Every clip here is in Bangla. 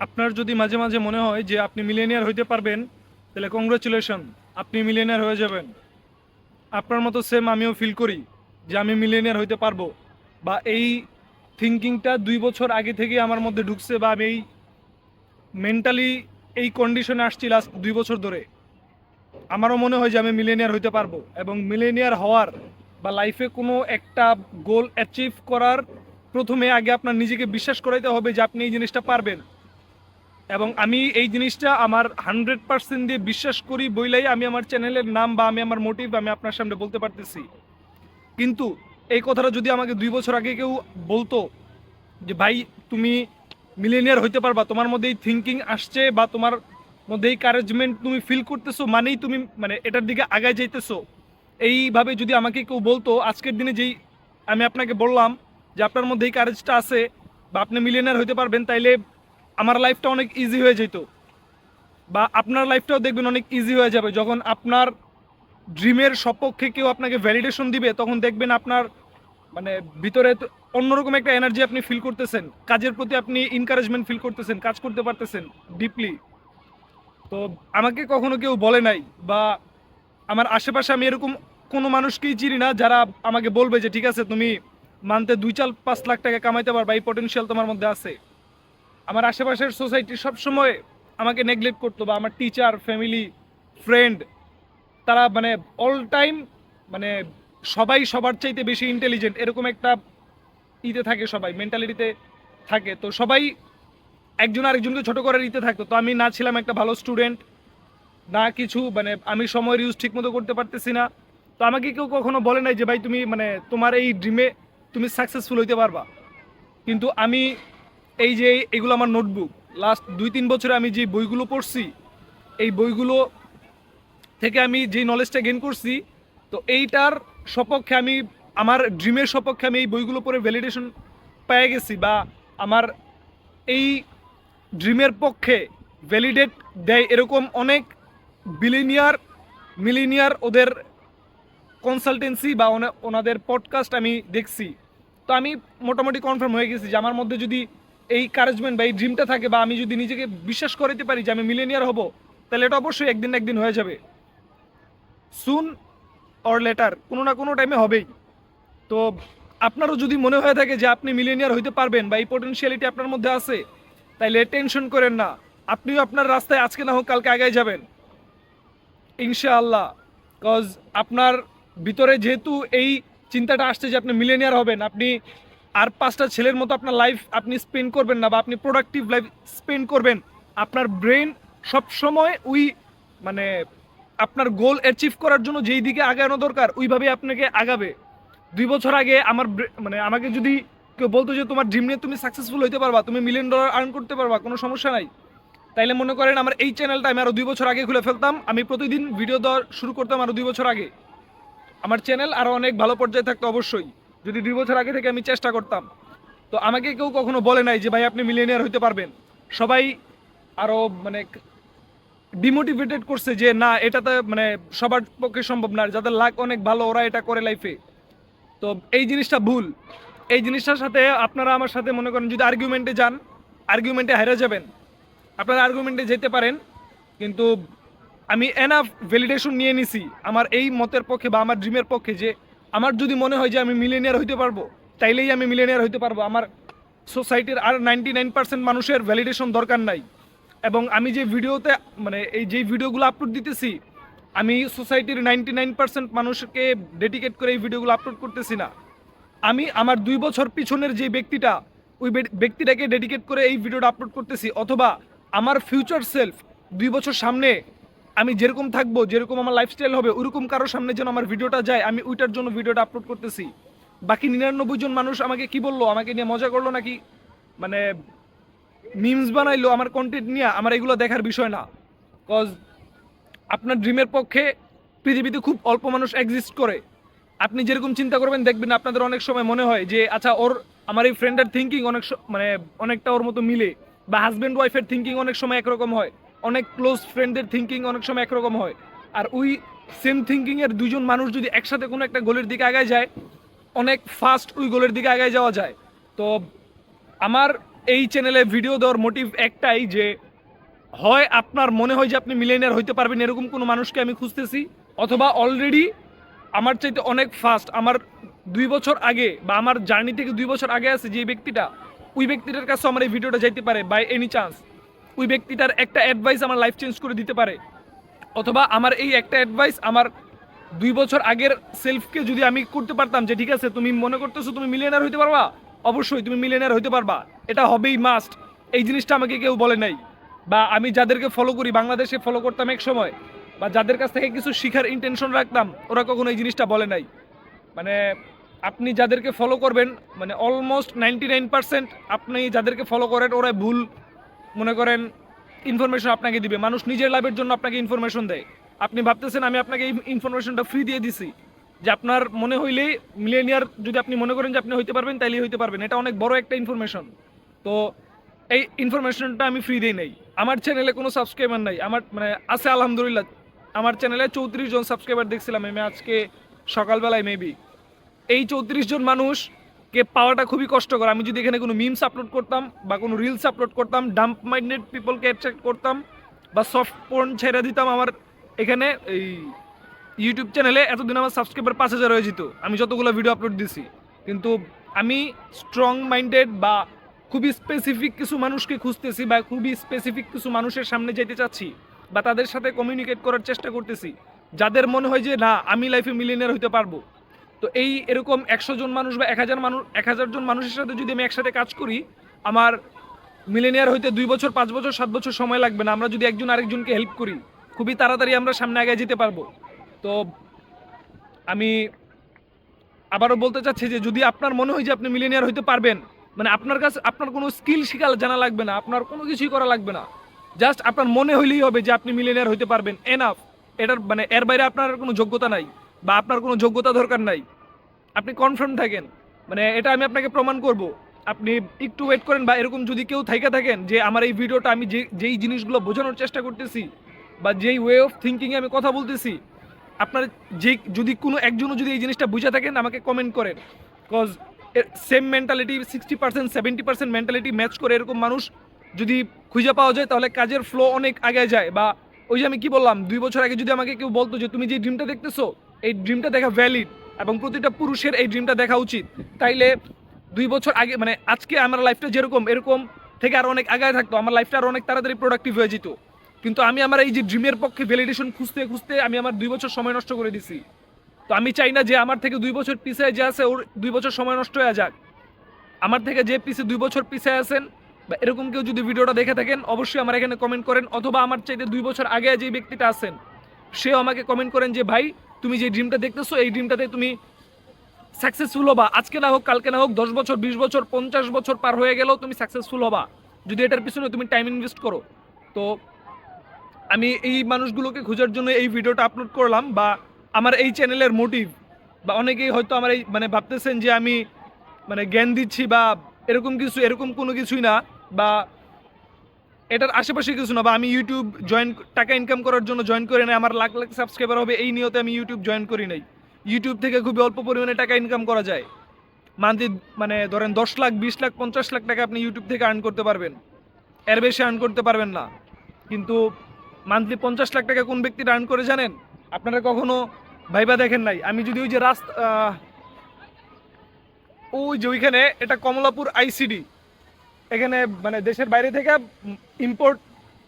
আপনার যদি মাঝে মাঝে মনে হয় যে আপনি মিলেনিয়ার হইতে পারবেন, তাহলে কংগ্রাচুলেশন, আপনি মিলেনিয়ার হয়ে যাবেন। আপনার মতো সেম আমিও ফিল করি যে আমি মিলেনিয়ার হইতে পারবো, বা এই থিঙ্কিংটা 2 বছর আগে থেকে আমার মধ্যে ঢুকছে, বা আমি এই মেন্টালি এই কন্ডিশনে আসছি লাস্ট 2 বছর ধরে। আমারও মনে হয় যে আমি মিলেনিয়ার হইতে পারবো, এবং মিলেনিয়ার হওয়ার বা লাইফে কোনো একটা গোল অ্যাচিভ করার প্রথমে আগে আপনার নিজেকে বিশ্বাস করাইতে হবে যে আপনি এই জিনিসটা পারবেন। এবং আমি এই জিনিসটা আমার 100% দিয়ে বিশ্বাস করি বইলাই আমি আমার চ্যানেলের নাম বা আমি আমার মোটিভ আমি আপনার সামনে বলতে পারতেছি। কিন্তু এই কথাটা যদি আমাকে 2 বছর আগে কেউ বলতো যে ভাই তুমি মিলেনিয়ার হইতে পারবা, তোমার মধ্যে এই থিঙ্কিং আসছে বা তোমার মধ্যে এই কারেজমেন্ট তুমি ফিল করতেছো, মানেই তুমি মানে এটার দিকে আগায় যাইতেছো, এইভাবে যদি আমাকে কেউ বলতো আজকের দিনে, যেই আমি আপনাকে বললাম যে আপনার মধ্যে এই কারেজটা আছে বা আপনি মিলিয়নার হইতে পারবেন, তাইলে আমার লাইফটা অনেক ইজি হয়ে যেত, বা আপনার লাইফটাও দেখবেন অনেক ইজি হয়ে যাবে। যখন আপনার ড্রিমের সপক্ষে কেউ আপনাকে ভ্যালিডেশন দিবে, তখন দেখবেন আপনার মানে ভিতরে অন্যরকম একটা এনার্জি আপনি ফিল করতেছেন, কাজের প্রতি আপনি এনকারেজমেন্ট ফিল করতেছেন, কাজ করতে পারতেছেন ডিপলি। তো আমাকে কখনো কেউ বলে নাই, বা আমার আশেপাশে আমি এরকম কোনো মানুষকেই চিনি না যারা আমাকে বলবে যে ঠিক আছে তুমি মান্থে 2-4-5 লাখ টাকা কামাইতে পারবা, এই পটেনশিয়াল তোমার মধ্যে আছে। আমার আশেপাশের সোসাইটি সবসময় আমাকে নেগলেক্ট করতো, বা আমার টিচার, ফ্যামিলি, ফ্রেন্ড, তারা মানে অল টাইম মানে সবাই সবার চাইতে বেশি ইন্টেলিজেন্ট এরকম একটা ইতে থাকে, সবাই মেন্টালিটিতে থাকে। তো সবাই একজন আরেকজনকে ছোট করার ইতে থাকতো। তো আমি না ছিলাম একটা ভালো স্টুডেন্ট, না কিছু, মানে আমি সময়ের ইউজ ঠিক মতো করতে পারতেছি না। তো আমাকে কেউ কখনো বলে নাই যে ভাই তুমি মানে তোমার এই ড্রিমে তুমি সাকসেসফুল হইতে পারবা। কিন্তু আমি এই যে এগুলো আমার নোটবুক, লাস্ট 2-3 বছরে আমি যে বইগুলো পড়ছি, এই বইগুলো থেকে আমি যে নলেজটা গেইন করছি, তো এইটার সপক্ষে আমি আমার ড্রিমের সপক্ষে আমি এই বইগুলো পড়ে ভ্যালিডেশন পেয়ে গেছি, বা আমার এই ড্রিমের পক্ষে ভ্যালিডেট দেয় এরকম অনেক বিলিনিয়ার, মিলিনিয়ার ওদের কনসালটেন্সি বা ওনাদের পডকাস্ট আমি দেখছি। তো আমি মোটামুটি কনফার্ম হয়ে গেছি যে আমার মধ্যে যদি এই কারেজমেন্ট বা এই ড্রিমটা থাকে, বা আমি যদি নিজেকে বিশ্বাস করাতে পারি যে আমি মিলেনিয়ার হব, তাহলে এটা অবশ্যই একদিন না একদিন হয়ে যাবে, সুন অর লেটার, কোনো না কোনো টাইমে হবেই। তো আপনারও যদি মনে হয়ে থাকে যে আপনি মিলেনিয়ার হইতে পারবেন বা এই পোটেনশিয়ালিটি আপনার মধ্যে আছে, তাইলে টেনশন করেন না, আপনিও আপনার রাস্তায় আজকে না হোক কালকে আগায় যাবেন ইনশাআল্লাহ। কজ আপনার ভিতরে যেহেতু এই চিন্তাটা আসছে যে আপনি মিলেনিয়ার হবেন, আপনি আর 5টা ছেলের মতো আপনার লাইফ আপনি স্পেন্ড করবেন না, বা আপনি প্রোডাক্টিভ লাইফ স্পেন্ড করবেন। আপনার ব্রেন সবসময় ওই মানে আপনার গোল অ্যাচিভ করার জন্য যেই দিকে আগানো দরকার ওইভাবে আপনাকে আগাবে। 2 বছর আগে আমার মানে আমাকে যদি কেউ বলতো যে তোমার ড্রিম নিয়ে তুমি সাকসেসফুল হইতে পারবা, তুমি $1,000,000 আর্ন করতে পারবা, কোনো সমস্যা নাই, তাইলে মনে করেন আমার এই চ্যানেলটা আমি আরও 2 বছর আগে খুলে ফেলতাম, আমি প্রতিদিন ভিডিও দেওয়া শুরু করতাম আরও 2 বছর আগে, আমার চ্যানেল আরও অনেক ভালো পর্যায়ে থাকতো অবশ্যই, যদি 2 বছর আগে থেকে আমি চেষ্টা করতাম। তো আমাকে কেউ কখনো বলে নাই যে ভাই আপনি মিলিয়নিয়ার হইতে পারবেন। সবাই আরও মানে ডিমোটিভেটেড করছে যে না এটাতে মানে সবার পক্ষে সম্ভব না, যাদের লাক অনেক ভালো ওরা এটা করে লাইফে। তো এই জিনিসটা ভুল। এই জিনিসটার সাথে আপনারা আমার সাথে মনে করেন যদি আর্গুমেন্টে যান, আর্গুমেন্টে হেরে যাবেন। আপনারা আর্গুমেন্টে যেতে পারেন, কিন্তু আমি এনাফ ভ্যালিডেশন নিয়ে নিছি আমার এই মতের পক্ষে বা আমার ড্রিমের পক্ষে, যে আমার যদি মনে হয় যে আমি মিলেনিয়ার হইতে পারবো, তাইলেই আমি মিলেনিয়ার হইতে পারবো। আমার সোসাইটির আর 99% মানুষের ভ্যালিডেশন দরকার নাই। এবং আমি যে ভিডিওতে মানে এই যেই ভিডিওগুলো আপলোড দিতেছি, আমি সোসাইটির 99% মানুষকে ডেডিকেট করে এই ভিডিওগুলো আপলোড করতেছি না। আমি আমার 2 বছর পিছনের যে ব্যক্তিটা, ওই ব্যক্তিটাকে ডেডিকেট করে এই ভিডিওটা আপলোড করতেছি, অথবা আমার ফিউচার সেলফ 2 বছর সামনে আমি যেরকম থাকবো, যেরকম আমার লাইফস্টাইল হবে, ওইরকম কারোর সামনে যেন আমার ভিডিওটা যায়, আমি ওইটার জন্য ভিডিওটা আপলোড করতেছি। বাকি 99 জন মানুষ আমাকে কি বললো, আমাকে নিয়ে মজা করলো নাকি মানে মিমস বানাইলো আমার কন্টেন্ট নিয়ে, আমার এগুলো দেখার বিষয় না। কজ আপনার ড্রিমের পক্ষে পৃথিবীতে খুব অল্প মানুষ এক্সিস্ট করে। আপনি যেরকম চিন্তা করবেন দেখবেন আপনাদের অনেক সময় মনে হয় যে আচ্ছা ওর, আমার এই ফ্রেন্ডের থিঙ্কিং অনেক মানে অনেকটা ওর মতো মিলে, বা হাজব্যান্ড ওয়াইফের থিঙ্কিং অনেক সময় একরকম হয়, অনেক ক্লোজ ফ্রেন্ডদের থিঙ্কিং অনেক সময় একরকম হয়। আর ওই সেম থিঙ্কিংয়ের 2জন মানুষ যদি একসাথে কোনো একটা গোলের দিকে আগায় যায়, অনেক ফাস্ট ওই গোলের দিকে আগায় যাওয়া যায়। তো আমার এই চ্যানেলে ভিডিও দেওয়ার মোটিভ একটাই যে হয় আপনার মনে হয় যে আপনি মিলিয়নিয়ার হইতে পারবেন এরকম কোনো মানুষকে আমি খুঁজতেছি, অথবা অলরেডি আমার চাইতে অনেক ফাস্ট, আমার 2 বছর আগে বা আমার জার্নি থেকে 2 বছর আগে আছে যে ব্যক্তিটা, ওই ব্যক্তিটার কাছে আমার এই ভিডিওটা যাইতে পারে বাই এনি চান্স। ওই ব্যক্তিটার একটা অ্যাডভাইস আমার লাইফ চেঞ্জ করে দিতে পারে, অথবা আমার এই একটা অ্যাডভাইস আমার 2 বছর আগের সেলফকে যদি আমি করতে পারতাম যে ঠিক আছে তুমি মনে করতেছো তুমি মিলিয়নার হইতে পারবা, অবশ্যই তুমি মিলিয়নার হইতে পারবা, এটা হবেই মাস্ট। এই জিনিসটা আমাকে কেউ বলে নাই, বা আমি যাদেরকে ফলো করি বাংলাদেশে ফলো করতাম এক সময়, বা যাদের কাছ থেকে কিছু শিখার ইন্টেনশন রাখতাম, ওরা কখনো এই জিনিসটা বলে নাই। মানে আপনি যাদেরকে ফলো করবেন, মানে অলমোস্ট 99% আপনি যাদেরকে ফলো করেন ওরা ভুল মনে করেন ইনফরমেশন আপনাকে দিবে। মানুষ নিজের লাভের জন্য আপনাকে ইনফরমেশন দেয়। আপনি ভাবতেছেন আমি আপনাকে এই ইনফরমেশনটা ফ্রি দিয়ে দিছি, যে আপনার মনে হইলেই মিলেনিয়ার যদি আপনি মনে করেন যে আপনি হইতে পারবেন তাইলেই হইতে পারবেন, এটা অনেক বড় একটা ইনফরমেশন। তো এই ইনফরমেশনটা আমি ফ্রি দিই নাই। আমার চ্যানেলে কোনো সাবস্ক্রাইবার নাই, আমার মানে আছে আলহামদুলিল্লাহ। আমার চ্যানেলে 34 জন সাবস্ক্রাইবার দেখছিলাম আমি আজকে সকালবেলায় মেবি। এই 34 জন মানুষকে পাওয়াটা খুবই কষ্টকর। আমি যদি এখানে কোনো মিমস আপলোড করতাম বা কোনো রিলস আপলোড করতাম, ডাম্প মাইন্ডেড পিপলকে অ্যাট্রাক্ট করতাম বা সফট পোর্ন ছেড়ে দিতাম, আমার এখানে এই ইউটিউব চ্যানেলে এতদিন আমার সাবস্ক্রাইবার 5,000 হয়ে যেত আমি যতগুলো ভিডিও আপলোড দিছি। কিন্তু আমি স্ট্রং মাইন্ডেড বা খুবই স্পেসিফিক কিছু মানুষকে খুঁজতেছি, বা খুবই স্পেসিফিক কিছু মানুষের সামনে যেতে চাচ্ছি, বা তাদের সাথে কমিউনিকেট করার চেষ্টা করতেছি, যাদের মনে হয় যে না আমি লাইফে মিলিয়নিয়ার হইতে পারবো। তো এই এরকম 100 জন মানুষ বা 1000 মানুষ, 1000 জন মানুষের সাথে যদি আমি একসাথে কাজ করি, আমার মিলেনিয়ার হইতে 2 বছর 5 বছর 7 বছর সময় লাগবে না। আমরা যদি একজন আরেকজনকে হেল্প করি, খুবই তাড়াতাড়ি আমরা সামনে আগে যেতে পারবো। তো আমি আবারও বলতে চাচ্ছি যে যদি আপনার মনে হয় যে আপনি মিলেনিয়ার হইতে পারবেন, মানে আপনার কাছে আপনার কোনো স্কিল শিখা জানা লাগবে না, আপনার কোনো কিছুই করা লাগবে না, জাস্ট আপনার মনে হইলেই হবে যে আপনি মিলেনিয়ার হইতে পারবেন, এনাফ। এটার মানে এর বাইরে আপনার কোনো যোগ্যতা নাই, বা আপনার কোনো যোগ্যতা দরকার নাই। আপনি কনফার্ম থাকেন, মানে এটা আমি আপনাকে প্রমাণ করব। আপনি একটু ওয়েট করেন, বা এরকম যদি কেউ থাইকা থাকেন যে আমার এই ভিডিওটা আমি যেই জিনিসগুলো বোঝানোর চেষ্টা করতেছি, বা যেই ওয়ে অফ থিঙ্কিংয়ে আমি কথা বলতেছি, আপনার যে যদি কোনো একজনও যদি এই জিনিসটা বুঝে থাকেন আমাকে কমেন্ট করেন। Because same mentality 60% 70% mentality match করে এরকম মানুষ যদি খুঁজে পাওয়া যায়, তাহলে কাজের ফ্লো অনেক আগে যায়। বা ওই যে আমি কি বললাম, 2 বছর আগে যদি আমাকে কেউ বলতো যে তুমি যে ড্রিমটা দেখতেছো এই ড্রিমটা দেখা ভ্যালিড এবং প্রতিটা পুরুষের এই ড্রিমটা দেখা উচিত, তাইলে 2 বছর আগে মানে আজকে আমার লাইফটা যেরকম এরকম থেকে আরো অনেক আগায় থাকতো, আমার লাইফটা আরো অনেক তাড়াতাড়ি প্রোডাক্টিভ হয়ে যেত। কিন্তু আমি আমার এই যে ড্রিমের পক্ষে ভ্যালিডেশন খুঁজতে খুঁজতে আমি আমার 2 বছর সময় নষ্ট করে দিছি। তো আমি চাই না যে আমার থেকে 2 বছর পিছিয়ে যে আছে ওর 2 বছর সময় নষ্ট হয়ে যাক। আমার থেকে যে পিছিয়ে 2 বছর পিছিয়ে আছেন বা এরকম কেউ যদি ভিডিওটা দেখে থাকেন, অবশ্যই আমার এখানে কমেন্ট করেন, অথবা আমার চাইতে 2 বছর আগে যে ব্যক্তিটা আছেন সেও আমাকে কমেন্ট করেন যে ভাই তুমি যে ড্রিমটা দেখতেছো এই ড্রিমটাতে তুমি সাকসেসফুল হবা। আজকে না হোক, কালকে না হোক, 10 বছর 20 বছর 50 বছর পার হয়ে গেলেও তুমি সাকসেসফুল হবা যদি এটার পিছনে তুমি টাইম ইনভেস্ট করো। তো আমি এই মানুষগুলোকে খোঁজার জন্য এই ভিডিওটা আপলোড করলাম, বা আমার এই চ্যানেলের মোটিভ। বা অনেকেই হয়তো আমার এই মানে ভাবতেছেন যে আমি মানে জ্ঞান দিচ্ছি বা এরকম কিছু, এরকম কোনো কিছুই না, বা এটার আশেপাশে কিছু না, বা আমি ইউটিউব জয়েন টাকা ইনকাম করার জন্য জয়েন করি নাই, আমার লাখ লাখ সাবস্ক্রাইবার হবে এই নিয়তে আমি ইউটিউব জয়েন করি নাই। ইউটিউব থেকে খুবই অল্প পরিমাণে টাকা ইনকাম করা যায়। মান্থলি মানে ধরেন 10 লাখ 20 লাখ 50 লাখ টাকা আপনি ইউটিউব থেকে আর্ন করতে পারবেন, এর বেশি আর্ন করতে পারবেন না। কিন্তু মান্থলি 50 লাখ টাকা কোন ব্যক্তিটা আর্ন করে জানেন? আপনারা কখনো ভাইবা দেখেন নাই? আমি যদি ওই যে রাস্তা ওই যে ওইখানে এটা কমলাপুর আইসিডি, এখানে মানে দেশের বাইরে থেকে ইম্পোর্ট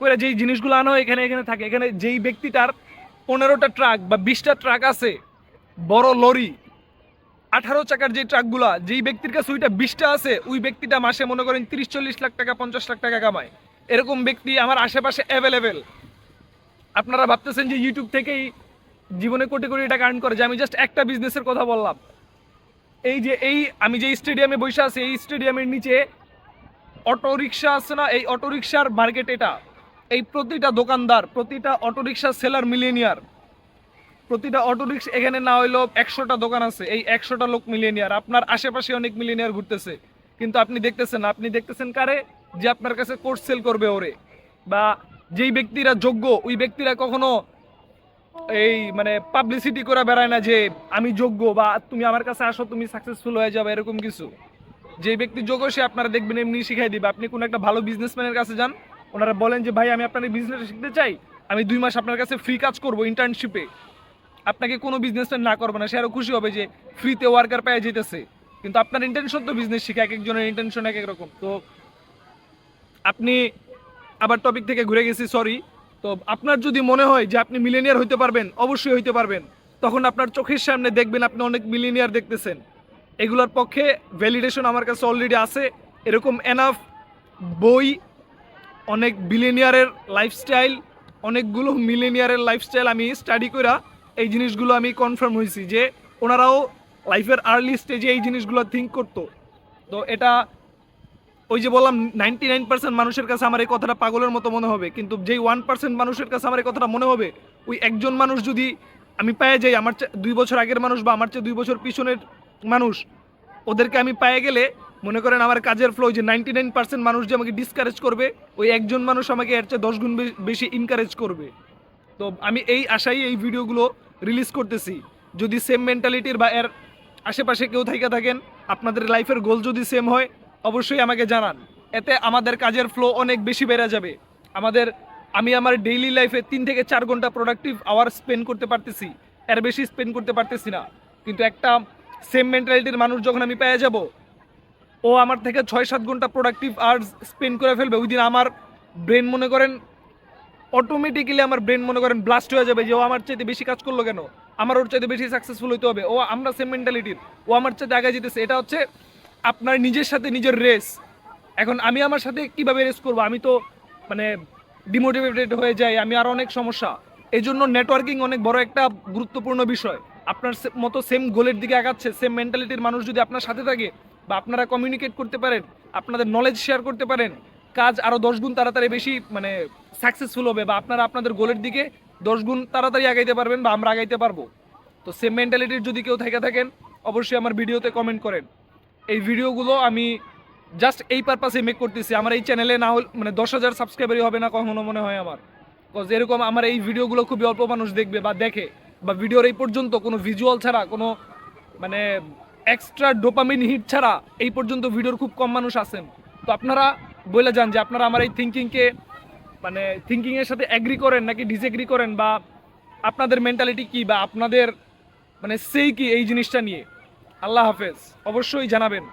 করে যেই জিনিসগুলো আনা হয় এখানে এখানে থাকে, এখানে যেই ব্যক্তিটার 15টা ট্রাক বা 20টা ট্রাক আছে, বড় লরি 18 চাকার যে ট্রাকগুলা, যেই ব্যক্তির কাছে ওইটা 20টা আছে, ওই ব্যক্তিটা মাসে মনে করেন 30-40 লাখ টাকা 50 লাখ টাকা কামায়। এরকম ব্যক্তি আমার আশেপাশে অ্যাভেলেবেল। আপনারা ভাবতেছেন যে ইউটিউব থেকেই জীবনে কোটি কোটি টাকা আর্ন করে, যে আমি জাস্ট একটা বিজনেসের কথা বললাম। এই যে আমি যে স্টেডিয়ামে বসে আছি, এই স্টেডিয়ামের নিচে অটো রিক্সা আছে না, এই অটো রিক্সার মার্কেট এটা। এই প্রতিটা দোকানদার, প্রতিটা অটো রিক্সা সেলার মিলেনিয়ার। প্রতিটা অটো রিক্সা এখানে না হইলেও 100টা দোকান আছে, এই 100টা লোক মিলেনিয়ার। আপনার আশেপাশে অনেক মিলেনিয়ার ঘুরতেছে, কিন্তু আপনি দেখতেছেন না। আপনি দেখতেছেন কারে? যে আপনার কাছে কোর্স সেল করবে ওরে, বা যেই ব্যক্তিরা যোগ্য ওই ব্যক্তিরা কখনো এই মানে পাবলিসিটি করে বেড়ায় না যে আমি যোগ্য বা তুমি আমার কাছে আসো তুমি সাকসেসফুল হয়ে যাবে, এরকম কিছু। যে ব্যক্তি যোগ্য সে আপনারা দেখবেন এমনি শিখাই দিবে। আপনি কোনো একটা ভালো বিজনেসম্যানের কাছে যান, ওনারা বলেন যে ভাই আমি আপনার এই বিজনেস শিখতে চাই, আমি 2 মাস আপনার কাছে ফ্রি কাজ করব ইন্টার্নশিপে, আপনাকে কোনো বিজনেসম্যান না করবে না, সে আরও খুশি হবে যে ফ্রিতে ওয়ার্কার পাওয়া যেতেছে। কিন্তু আপনার ইন্টেনশন তো বিজনেস শিখা, এক একজনের ইন্টেনশন এক এক রকম। তো আপনি আবার টপিক থেকে ঘুরে গেছি, সরি। তো আপনার যদি মনে হয় যে আপনি মিলেনিয়ার হইতে পারবেন, অবশ্যই হইতে পারবেন। তখন আপনার চোখের সামনে দেখবেন আপনি অনেক মিলেনিয়ার দেখতেছেন। এগুলোর পক্ষে ভ্যালিডেশন আমার কাছে অলরেডি আছে। এরকম এনাফ বই, অনেক বিলিনিয়ারের লাইফস্টাইল, অনেকগুলো মিলেনিয়ারের লাইফস্টাইল আমি স্টাডি করা এই জিনিসগুলো আমি কনফার্ম হয়েছি যে ওনারাও লাইফের আর্লি স্টেজে এই জিনিসগুলো থিঙ্ক করতো। তো এটা ওই যে বললাম 99% মানুষের কাছে আমার এই কথাটা পাগলের মতো মনে হবে, কিন্তু যেই 1% মানুষের কাছে আমার এই কথাটা মনে হবে, ওই একজন মানুষ যদি আমি পেয়ে যাই, আমার 2 বছর আগের মানুষ বা আমার চেয়ে 2 বছর পিছনের মানুষ, ওদেরকে আমি পেয়ে গেলে মনে করেন আমার কাজের ফ্লো যে 99% মানুষ যে আমাকে ডিসকারেজ করবে, ওই একজন মানুষ আমাকে এর চেয়ে 10 গুণ বেশি ইনকারেজ করবে। তো আমি এই আশাই এই ভিডিওগুলো রিলিজ করতেছি। যদি সেম মেন্টালিটির বা এর আশেপাশে কেউ থেকে থাকেন, আপনাদের লাইফের গোল যদি সেম হয়, অবশ্যই আমাকে জানান। এতে আমাদের কাজের ফ্লো অনেক বেশি বেড়ে যাবে। আমি আমার ডেইলি লাইফে 3 থেকে 4 ঘন্টা প্রোডাক্টিভ আওয়ার স্পেন্ড করতে পারতেছি, এর বেশি স্পেন্ড করতে পারতেছি না। কিন্তু একটা সেম মেন্টালিটির মানুষ যখন আমি পেয়ে যাব, ও আমার থেকে 6-7 ঘন্টা প্রোডাক্টিভ আওয়ার্স স্পেন্ড করে ফেলবে। ওই দিন আমার ব্রেন মনে করেন অটোমেটিক্যালি আমার ব্রেন মনে করেন ব্লাস্ট হয়ে যাবে যে ও আমার চাইতে বেশি কাজ করলো কেন, আমার ওর চাইতে বেশি সাকসেসফুল হইতে হবে, ও আমরা সেম মেন্টালিটির, ও আমার চাইতে আগে যেতেছে। এটা হচ্ছে আপনার নিজের সাথে নিজের রেস। এখন আমি আমার সাথে কিভাবে রেস করবো? আমি তো মানে ডিমোটিভেটেড হয়ে যাই, আমি আর অনেক সমস্যা। এই জন্য নেটওয়ার্কিং অনেক বড় একটা গুরুত্বপূর্ণ বিষয়। আপনার মতো সেম গোলের দিকে আগাচ্ছে সেম মেন্টালিটির মানুষ যদি আপনার সাথে থাকে, বা আপনারা কমিউনিকেট করতে পারেন, আপনাদের নলেজ শেয়ার করতে পারেন, কাজ আরও 10 গুণ তাড়াতাড়ি বেশি মানে সাকসেসফুল হবে, বা আপনারা আপনাদের গোলের দিকে 10 গুণ তাড়াতাড়ি আগাইতে পারবেন, বা আমরা আগাইতে পারবো। তো সেম মেন্টালিটির যদি কেউ থেকে থাকেন, অবশ্যই আমার ভিডিওতে কমেন্ট করেন। এই ভিডিওগুলো আমি জাস্ট এই পারপাসে মেক করতেছি। আমার এই চ্যানেলে না হল মানে 10,000 সাবস্ক্রাইবারই হবে না কখনো মনে হয় আমার, বিকজ এরকম আমার এই ভিডিওগুলো খুবই অল্প মানুষ দেখবে বা দেখে, বা ভিডিওর এই পর্যন্ত কোনো ভিজুয়াল ছাড়া, কোনো মানে এক্সট্রা ডোপামিন হিট ছাড়া এই পর্যন্ত ভিডিওর খুব কম মানুষ আছেন। তো আপনারা বলে যান যে আপনারা আমার এই থিঙ্কিংকে মানে থিঙ্কিংয়ের সাথে অ্যাগ্রি করেন নাকি ডিসএগ্রি করেন, বা আপনাদের মেন্টালিটি কি, বা আপনাদের মানে সেই কি এই জিনিসটা নিয়ে। আল্লাহ হাফেজ, অবশ্যই জানাবেন।